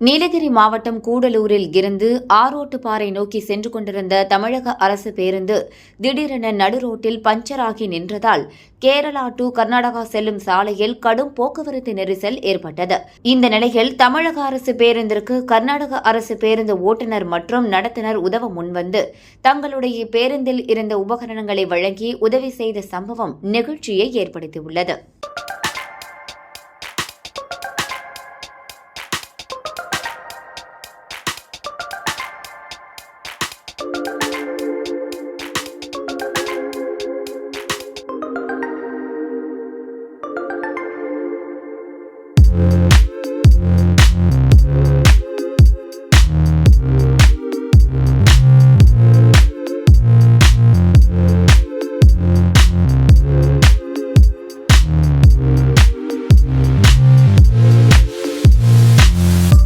நீலகிரி மாவட்டம் கூடலூரில் இருந்து ஆரோட்டுப்பாறை நோக்கி சென்று கொண்டிருந்த தமிழக அரசு பேருந்து திடீரென நடுரோட்டில் பஞ்சராகி நின்றதால் கேரளா டு கர்நாடகா செல்லும் சாலையில் கடும் போக்குவரத்து நெரிசல் ஏற்பட்டது. இந்த நிலையில் தமிழக அரசு பேருந்திற்கு கர்நாடக அரசு பேருந்து ஓட்டுநர் மற்றும் நடத்துனர் உதவ முன்வந்து தங்களுடைய பேருந்தில் இருந்த உபகரணங்களை வழங்கி உதவி செய்த சம்பவம் நெகிழ்ச்சியை ஏற்படுத்தியுள்ளது.